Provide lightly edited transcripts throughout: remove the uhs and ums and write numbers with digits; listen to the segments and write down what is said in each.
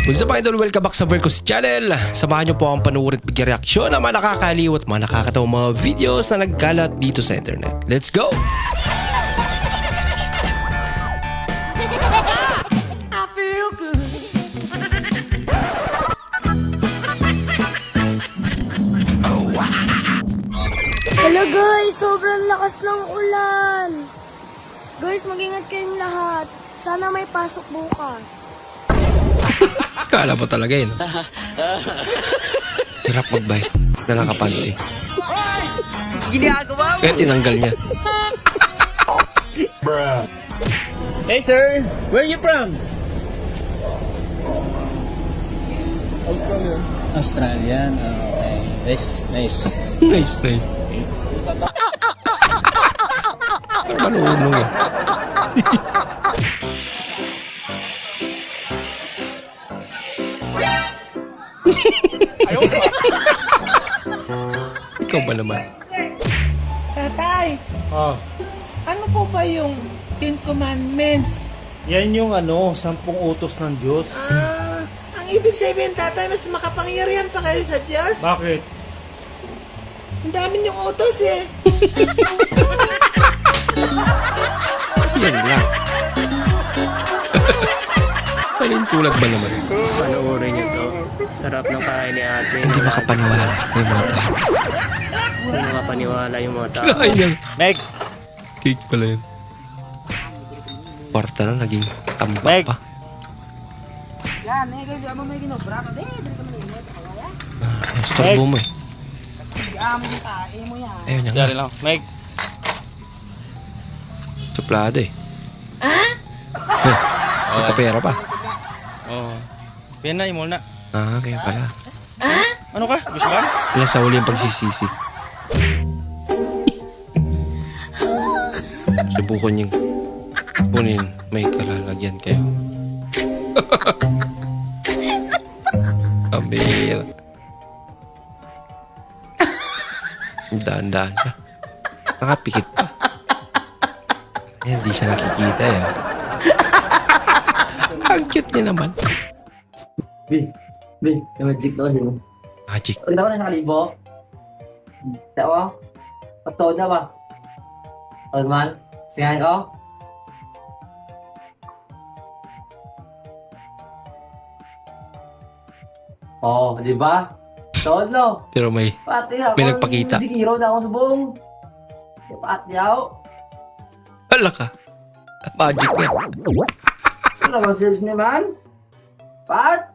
What's up idol? Welcome back sa Vercos Channel. Samahan niyo po ang panuorin at bigyan reaksyon ng mga nakakaliw at mga nakakatawang mga videos na nagkalat dito sa internet. Let's go! I feel good. Hello guys, sobrang lakas ng ulan. Guys, mag-ingat kayong lahat. Sana may pasok bukas. Kala mo talaga yun. Hirap magbike na nakapanty. Ginagawa mo? Kaya tinanggal niya. Hey sir, where are you from? Australian. Australian, okay. Nice. Nice. Malulong eh. Ikaw ba naman? Tatay, ano po ba yung Ten Commandments? Yan yung 10 utos ng Diyos. Ang ibig sabihin, tatay, mas makapangyarihan pa kayo sa Diyos? Bakit? Ang dami niyong utos eh. Yan lang. Palintulad ba naman? Panoorin niyo to. Sarap ng kain ni ate. Hindi makapaniwala yung mga tao. Hindi makapaniwala yung mga tao. Kinain niya. Meg! Cake pala yun. Parta na naging tambak Meg. pa. Storbo mo eh. Ayun niya nga. Dari lang. Meg! Suplado eh. Magkapera pa. Oo. Pinay mo na. Kaya pala. Ano ka? Gusto ba? Wala sa huli yung pagsisisi. Subukan niyang kunin. May kalalagyan kayo. Kabir. Daan-daan siya. Nakapikit pa. Hindi siya nakikita eh. Ang cute niya naman. Bi, magic na kasi mo. Magic. Pagkita ko na nakalibo. Tawa. Pagtawad na ba? Alman, singahan ko. Oh, di ba? Tawad no. Pero may Pati ako. May nagpakita. Music hero na ako sa buong. Pati ako. ala ka. Magic niya. Sino naman sales naman? Pat?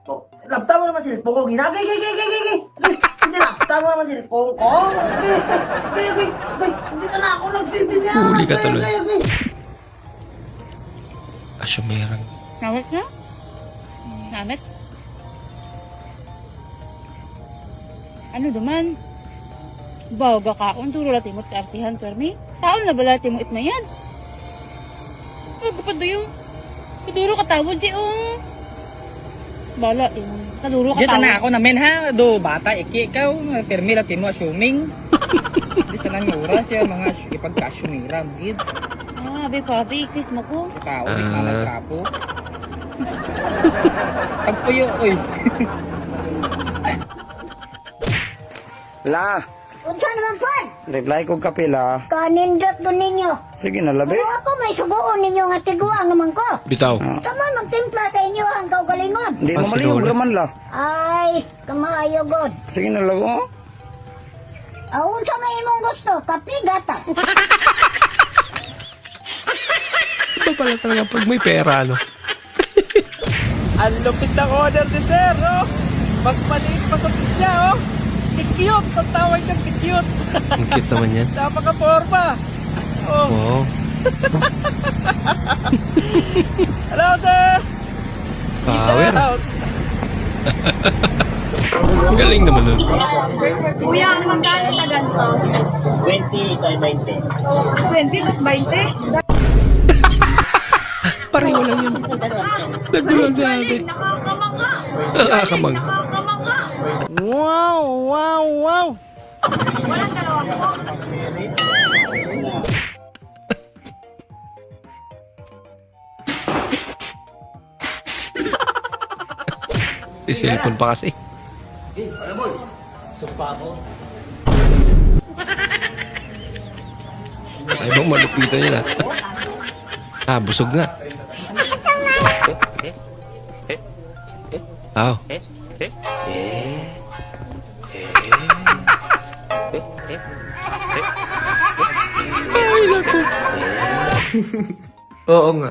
Lapta mo naman silpong ko. Ginagay. Hindi lapta mo naman silpong ko. Okay. Hindi ka na ako nagsinti niya. Huli ka tuloy. Asyumerang. Namit na? Namit? Ano duman? Bawga ka kung turo lati mo't kaartihan, Permi? Taon na ba lati mo itmayad? Pagpapado yung kaduro ka tawad si Bala, kaduro ka Dito tawad. na ako namin ha. Do bata, iki ikaw. Permi lati mo assuming. Hindi sa nang oras yung mga ipagka-assumiram. Gid. Pabi, kiss mo ko. Tao, di ka nagkapo. Pagpuyo, oy. La, Unsa naman po? reply ko kapila. Kanindot ko ninyo. Sige na labi. Pero ako may subuon ninyo nga tiguan naman ko. Bitaw. Tama magtimpla sa inyo ang kaugalingon. Hindi mo Ah, maliyog siguro. naman la. Ay, kamayo god. Sige na labo. Unsa may imong gusto? Kapi gatas. Ito pala talaga pag may pera, no? Ang lupit ng order ni Sir, oh. Mas maliit pa sa pizza, oh. Tikyot, ang tawag niya, tikyot. Ang cute naman yan. Napaka-forma. Oh, Wow. hello, sir. Peace Power. out. Ang galing naman nun. Kuya, magkano sa ganito? 20 sa 20. 20 plus 20? Pareho lang yun. Nagulang sa atin. Nakakamang. Wow. Walang dalawa po. Si cellphone pa kasi. Ay bang malupitan niya na. Ah, busog nga. Aw. Ay, naku. Oo nga.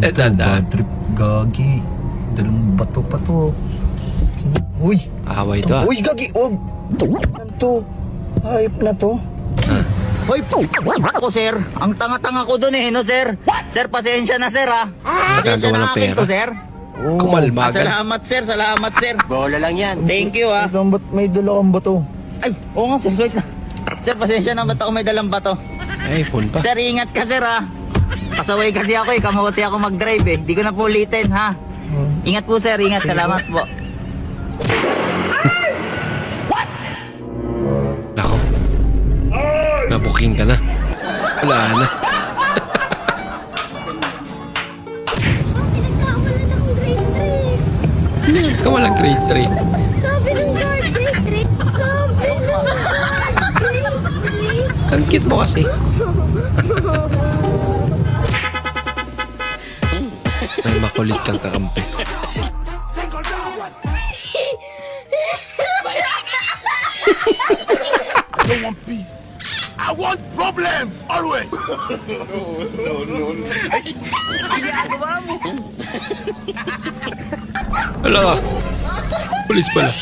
Dadaan. Trip gagi. Dalang bato pa to. Uy! Away to ah. Uy, gagi! Wag! Ano to? Hype na to. Hoy, ako sir. Ang tanga-tanga ko dun no sir. Sir, pasensya na sir ha. Pasensya Nagagawa ng na akin pera. to sir. Kumalmagan. Salamat sir, salamat sir. Bola lang yan. Thank you ha. Ba't may dala kang bato? Ay, oo nga sir, wait na. Sir, pasensya na ba't ako may dalang bato? Ay, phone pa. Sir, ingat ka sir ha. Pasaway kasi ako kamuti ako mag-drive Di ko na po ulitin ha. Ingat po sir, ingat. Salamat po. Nako. Nabuking ka na. Wala na. Pinagkawalan akong grade 3. Ka walang grade 3. Sabi ng guard, grade 3. Sabi ng guard, grade 3. Ang cute mo kasi. May makulit kang kakampi. Wala ka. Pulis pala.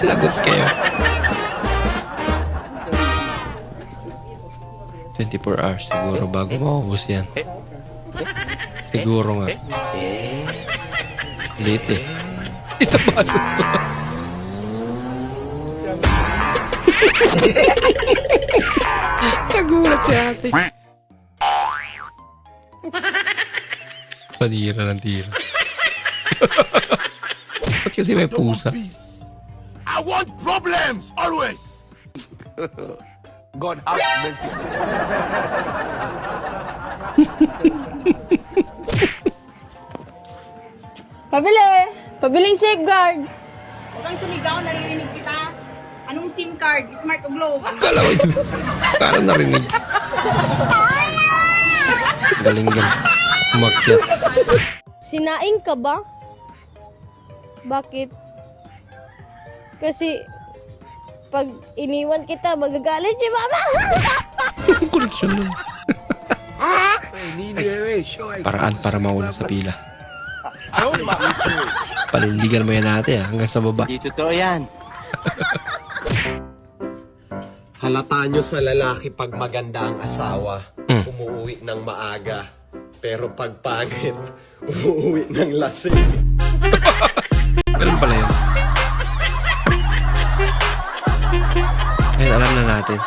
Lagot kayo. 24 hours siguro bago maubos yan. Siguro nga. Late eh. Ito ba? Nagulat si ate. Panira ng tira. Ba't kasi may pusa? I want problems always. God have mercy. Pabili! Pabiling safeguard! Huwag kang sumigaw, naririnig kita. Anong SIM card? Smart o Globe? Akala ko ito. Akala narinig. Galing-galing. Umakyat. Sinaing ka ba? Bakit? Kasi pag iniwan kita, magagalit si mama. Koleksyon nun. Paraan para mauna sa pila. Palindigan mo yan ate hanggang sa baba. Di totoo yan. Halata nyo sa lalaki pag maganda ang asawa, umuwi ng maaga. Pero pag pangit, umuwi ng lasing. Ganun pala yun. Ngayon alam na natin.